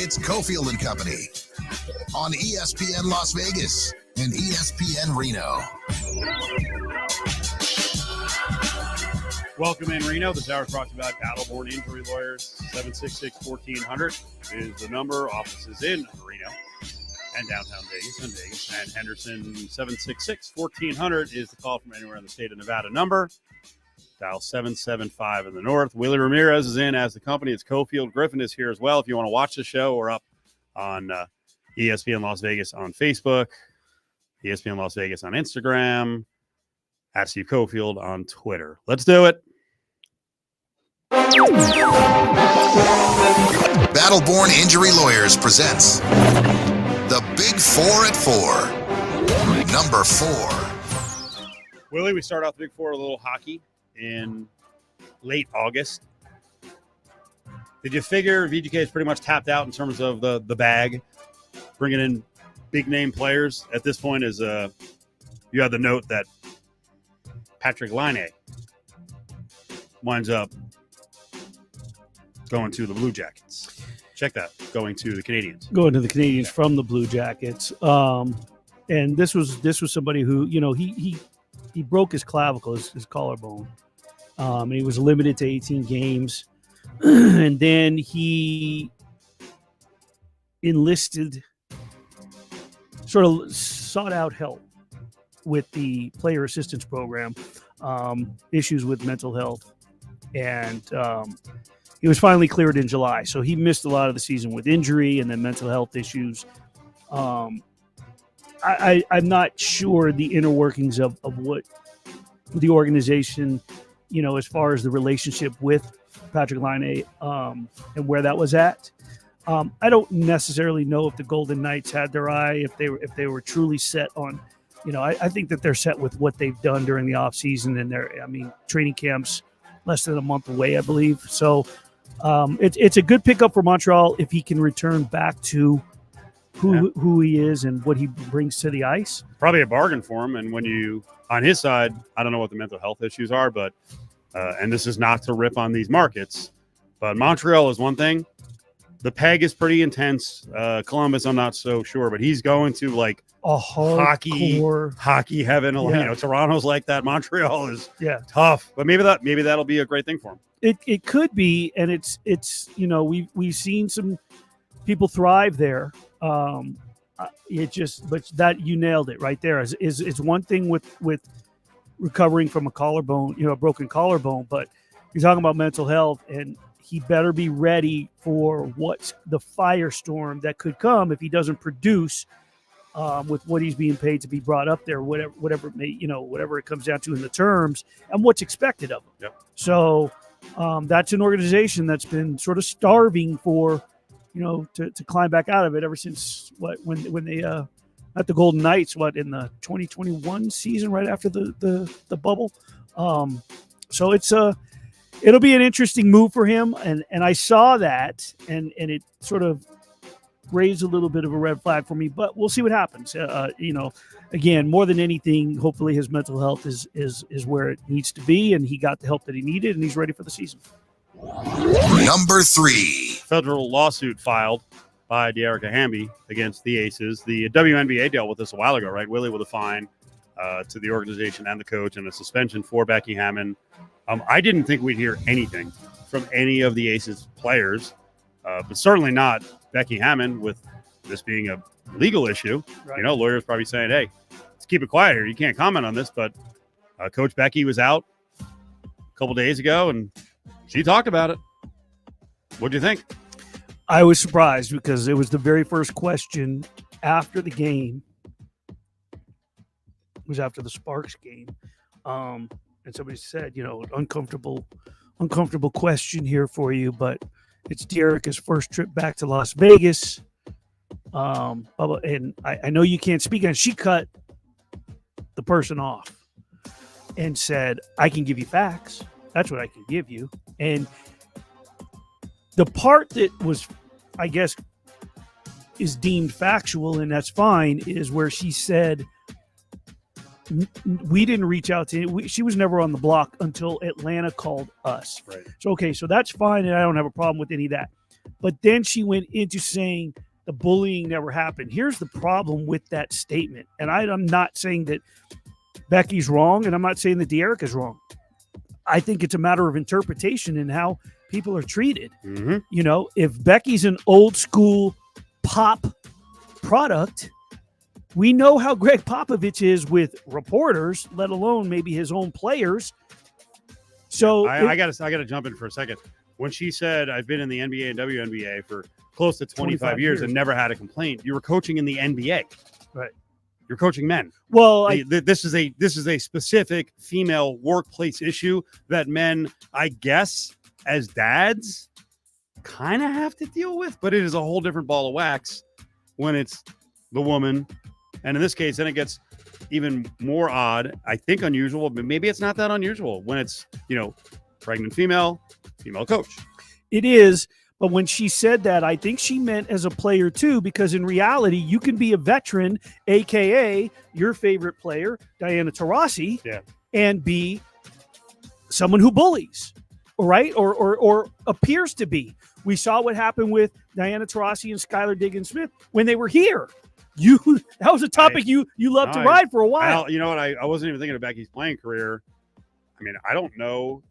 It's Cofield and Company on ESPN Las Vegas and ESPN Reno. Welcome in, Reno. This hour is brought to you by Battleborn Injury Lawyers. 766-1400 is the number. Offices in Reno and downtown Vegas and Vegas. And Henderson, 766-1400 is the call from anywhere in the state of Nevada number. Dial 775 in the north. Willie Ramirez is in as the company. It's Cofield. Griffin is here as well. If you want to watch the show, we're up on ESPN Las Vegas on Facebook, ESPN Las Vegas on Instagram, at Steve Cofield on Twitter. Let's do it. Battleborn Injury Lawyers presents the Big 4 at 4. Number 4. Willie, we start off the Big 4 with a little hockey in late August. Did you figure VGK is pretty much tapped out in terms of the bag, bringing in big name players? At this point, is you had the note that Patrik Laine winds up going to the Blue Jackets. Check that. Going to the Canadiens. Going to the Canadiens from the Blue Jackets. And this was somebody who, you know, he broke his clavicle, his collarbone. And he was limited to 18 games. And then he enlisted, sort of sought out help with the player assistance program, issues with mental health. And he was finally cleared in July. So he missed a lot of the season with injury and then mental health issues. I'm not sure the inner workings of what the organization, you know, as far as the relationship with Patrik Laine and where that was at. I don't necessarily know if the Golden Knights had their eye, if they were truly set on, you know, I think that they're set with what they've done during the offseason and training camps less than a month away, I believe. So it's a good pickup for Montreal if he can return back to who he is and what he brings to the ice. Probably a bargain for him. And when you, on his side, I don't know what the mental health issues are, but and this is not to rip on these markets, but Montreal is one thing. The peg is pretty intense. Columbus, I'm not so sure, but he's going to like a hockey heaven. Yeah. You know, Toronto's like that. Montreal is tough, but maybe that'll be a great thing for him. It could be, and it's you know, we've seen some people thrive there. But that you nailed it right there. Is one thing with recovering from a collarbone, you know, a broken collarbone, but you're talking about mental health, and he better be ready for what's the firestorm that could come if he doesn't produce with what he's being paid to be brought up there, whatever it may, you know, whatever it comes down to in the terms and what's expected of him. Yep. So that's an organization that's been sort of starving for, you know, to climb back out of it ever since when they at the Golden Knights, in the 2021 season, right after the bubble. So it'll be an interesting move for him, and I saw that, and it sort of raised a little bit of a red flag for me. But we'll see what happens. You know, again, more than anything, hopefully his mental health is where it needs to be, and he got the help that he needed, and he's ready for the season. Number 3. Federal lawsuit filed by Dearica Hamby against the Aces. The WNBA dealt with this a while ago, right? Willie, with a fine to the organization and the coach and a suspension for Becky Hammon. I didn't think we'd hear anything from any of the Aces players, but certainly not Becky Hammon, with this being a legal issue. Right. You know, lawyers probably saying, hey, let's keep it quiet here. You can't comment on this. But Coach Becky was out a couple days ago, and she talked about it. What'd you think? I was surprised because it was the very first question after the game. It was after the Sparks game. And somebody said, you know, uncomfortable question here for you, but it's Dearica's first trip back to Las Vegas. And I know you can't speak on it. She cut the person off and said, I can give you facts. That's what I can give you. And the part that was, I guess, is deemed factual, and that's fine, is where she said, we didn't reach out to she was never on the block until Atlanta called us. Right. So, okay, so that's fine, and I don't have a problem with any of that. But then she went into saying the bullying never happened. Here's the problem with that statement. And I'm not saying that Becky's wrong, and I'm not saying that De'Erica's wrong. I think it's a matter of interpretation and how people are treated. Mm-hmm. You know, if Becky's an old school pop product, we know how Greg Popovich is with reporters, let alone maybe his own players. So I got to jump in for a second. When she said, I've been in the NBA and WNBA for close to 25 years and never had a complaint, you were coaching in the NBA. Right. You're coaching men. Well, this is a specific female workplace issue that men, I guess, as dads, kind of have to deal with, but it is a whole different ball of wax when it's the woman. And in this case, then it gets even more odd, I think unusual, but maybe it's not that unusual when it's, pregnant female coach. It is. But when she said that, I think she meant as a player too, because in reality, you can be a veteran, AKA your favorite player, Diana Taurasi, and be someone who bullies, right? Or appears to be. We saw what happened with Diana Taurasi and Skylar Diggins-Smith when they were here. That was a topic you loved to ride for a while. You know what? I wasn't even thinking of Becky's playing career. I mean, I don't know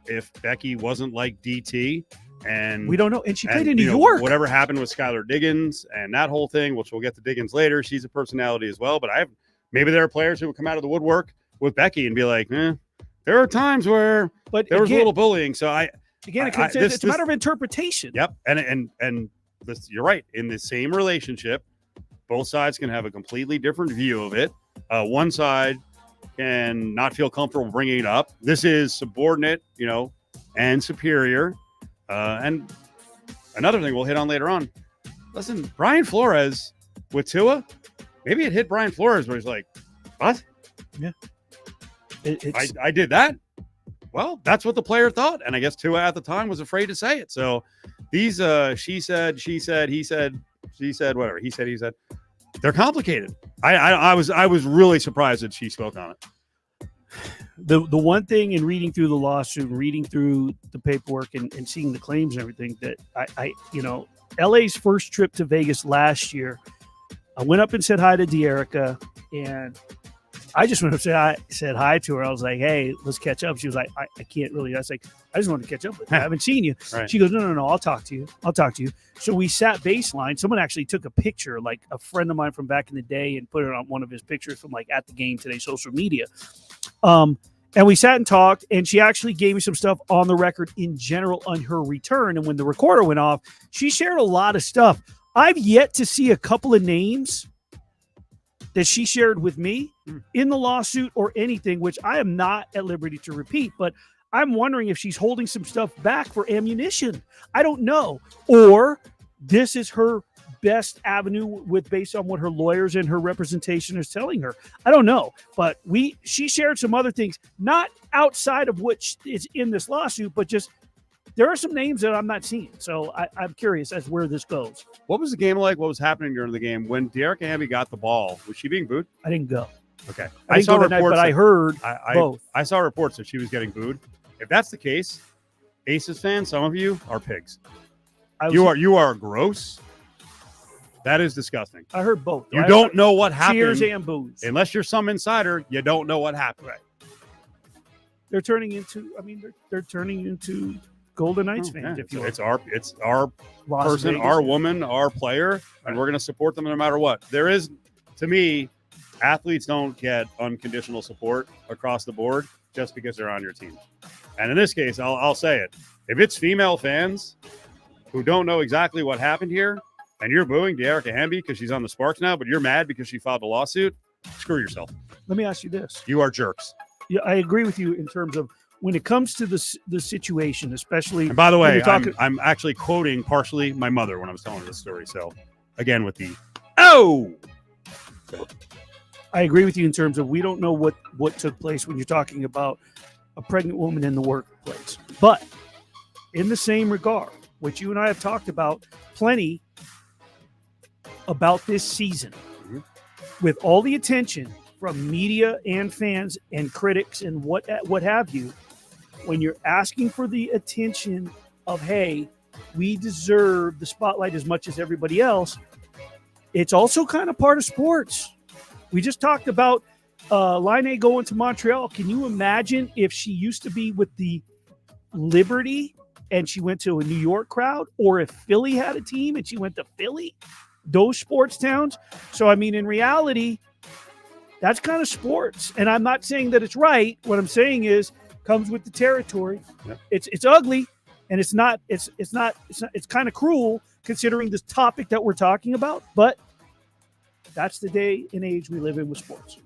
if Becky wasn't like DT. And we don't know. And she played in New York. Whatever happened with Skylar Diggins and that whole thing, which we'll get to Diggins later. She's a personality as well. But maybe there are players who would come out of the woodwork with Becky and be like, there are times where there was a little bullying. So it's a matter of interpretation. Yep. And this, you're right. In the same relationship, both sides can have a completely different view of it. One side can not feel comfortable bringing it up. This is subordinate, and superior. And another thing we'll hit on later on. Listen, Brian Flores with Tua, maybe it hit Brian Flores where he's like, what? Yeah. I did that? Well, that's what the player thought. And I guess Tua at the time was afraid to say it. So these she said, he said, whatever. He said. They're complicated. I was really surprised that she spoke on it. The one thing in reading through the lawsuit and reading through the paperwork and seeing the claims and everything that I LA's first trip to Vegas last year, I went up and said hi to De'Erica, and I just went up and said hi to her. I was like, hey, let's catch up. She was like, I can't really. I was like, I just wanted to catch up with you. I haven't seen you. Right. She goes, no, I'll talk to you. So we sat baseline. Someone actually took a picture, like a friend of mine from back in the day, and put it on one of his pictures from like at the game today, social media. And we sat and talked, and she actually gave me some stuff on the record in general on her return. And when the recorder went off, she shared a lot of stuff. I've yet to see a couple of names that she shared with me in the lawsuit or anything, which I am not at liberty to repeat, but I'm wondering if she's holding some stuff back for ammunition. I don't know. Or this is her best avenue based on what her lawyers and her representation is telling her. I don't know, but she shared some other things, not outside of what is in this lawsuit, but just there are some names that I'm not seeing. So I'm curious as where this goes. What was the game like? What was happening during the game when De'Erica Hamby got the ball? Was she being booed? I didn't go. Okay, I saw reports, but I heard both. I saw reports that she was getting booed. If that's the case, Aces fans, some of you are pigs. You are gross. That is disgusting. I heard both. You don't know what happened. Cheers and boos. Unless you're some insider, you don't know what happened. Right. They're turning into Golden Knights fans. Yeah. If you it's our Las person, Vegas our fans. woman, our player, and we're going to support them no matter what. There is, to me, athletes don't get unconditional support across the board just because they're on your team. And in this case, I'll say it. If it's female fans who don't know exactly what happened here, and you're booing De'Erica Hamby because she's on the Sparks now, but you're mad because she filed a lawsuit, screw yourself. Let me ask you this. You are jerks. Yeah, I agree with you in terms of when it comes to the situation, especially. And by the way, I'm actually quoting partially my mother when I was telling this story. So again, with the I agree with you in terms of we don't know what took place when you're talking about a pregnant woman in the workplace. But in the same regard, which you and I have talked about plenty about this season, with all the attention from media and fans and critics and what have you, when you're asking for the attention of, hey, we deserve the spotlight as much as everybody else. It's also kind of part of sports. We just talked about Laine going to Montreal. Can you imagine if she used to be with the Liberty and she went to a New York crowd, or if Philly had a team and she went to Philly, those sports towns? So, I mean, in reality, that's kind of sports. And I'm not saying that it's right. What I'm saying is comes with the territory. Yep. It's ugly, and it's kind of cruel considering this topic that we're talking about, but that's the day and age we live in with sports.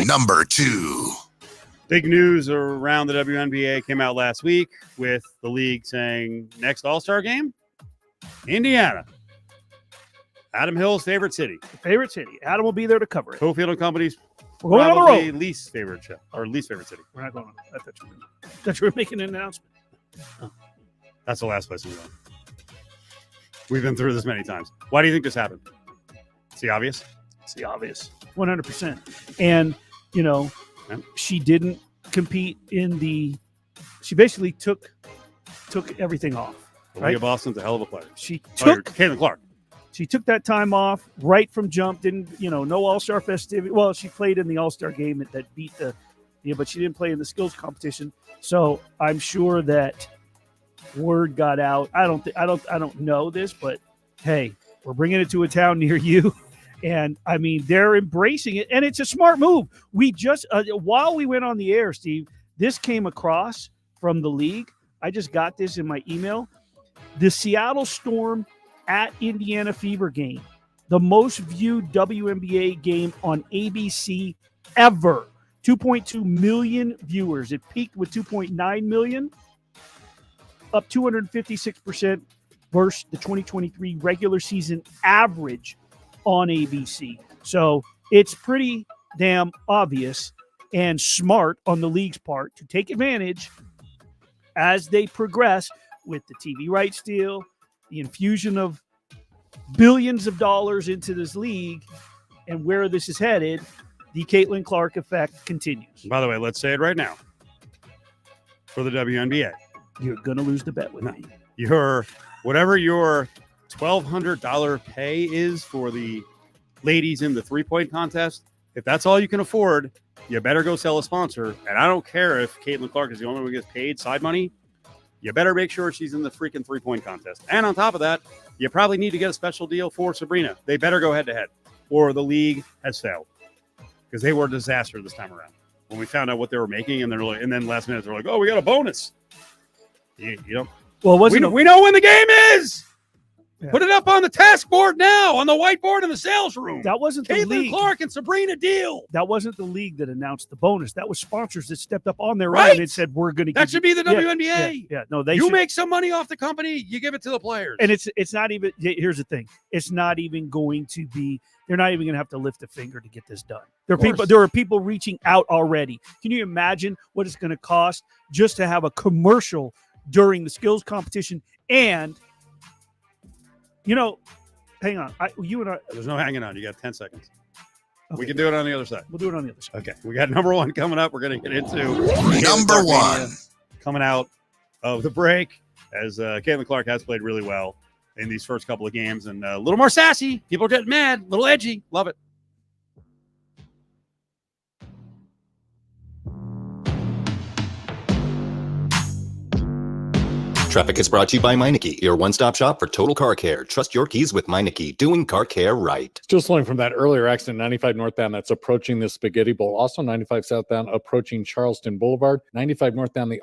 Number 2. Big news around the WNBA came out last week with the league saying next All-Star game, Indiana. Adam Hill's favorite city. Favorite city. Adam will be there to cover it. Cofield Company's We're going on the probably road. least favorite show, or least favorite city. We're not going on. I thought you were making an announcement. That's the last place we're going. We've been through this many times. Why do you think this happened? It's the obvious. It's the obvious. 100%. And, she didn't compete in the – she basically took everything off. Right? Leah Boston's a hell of a player. She took Caitlin Clark. She took that time off right from jump. Didn't, no All-Star festivity. Well, she played in the All-Star game that beat but she didn't play in the skills competition. So I'm sure that word got out. I don't know this, but hey, we're bringing it to a town near you. And I mean, they're embracing it, and it's a smart move. We just, while we went on the air, Steve, this came across from the league. I just got this in my email. The Seattle Storm at Indiana Fever game, the most viewed WNBA game on ABC ever. 2.2 million viewers. It peaked with 2.9 million, up 256% versus the 2023 regular season average on ABC. So it's pretty damn obvious and smart on the league's part to take advantage as they progress with the TV rights deal, the infusion of billions of dollars into this league, and where this is headed. The Caitlin Clark effect continues. By the way, let's say it right now. For the WNBA, you're gonna lose the bet with me. Whatever your $1,200 pay is for the ladies in the 3-point contest, if that's all you can afford, you better go sell a sponsor. And I don't care if Caitlin Clark is the only one who gets paid side money. You better make sure she's in the freaking 3-point contest. And on top of that, you probably need to get a special deal for Sabrina. They better go head-to-head, or the league has failed, because they were a disaster this time around. When we found out what they were making, and then last minute they're like, "Oh, we got a bonus." You know. Well, we know when the game is. Yeah. Put it up on the task board now, on the whiteboard in the sales room. That wasn't the Caitlin league. Clark and Sabrina deal. That wasn't the league that announced the bonus. That was sponsors that stepped up on their Right. own and said, "We're going to." That should be the WNBA. Yeah. No, they. You should. make some money off the company, you give it to the players. And it's not even. Here's the thing. It's not even going to be. They're not even going to have to lift a finger to get this done. There are people reaching out already. Can you imagine what it's going to cost just to have a commercial during the skills competition? And hang on. You and I. There's no hanging on. You got 10 seconds. Okay. We can do it on the other side. We'll do it on the other side. Okay. We got number 1 coming up. We're going to get into Number 1 coming out of the break, as Caitlin Clark has played really well in these first couple of games, and a little more sassy. People are getting mad, a little edgy. Love it. Traffic is brought to you by Meineke, your one-stop shop for total car care. Trust your keys with Meineke, doing car care right. Still slowing from that earlier accident, 95 northbound that's approaching the Spaghetti Bowl. Also 95 southbound approaching Charleston Boulevard. 95 northbound the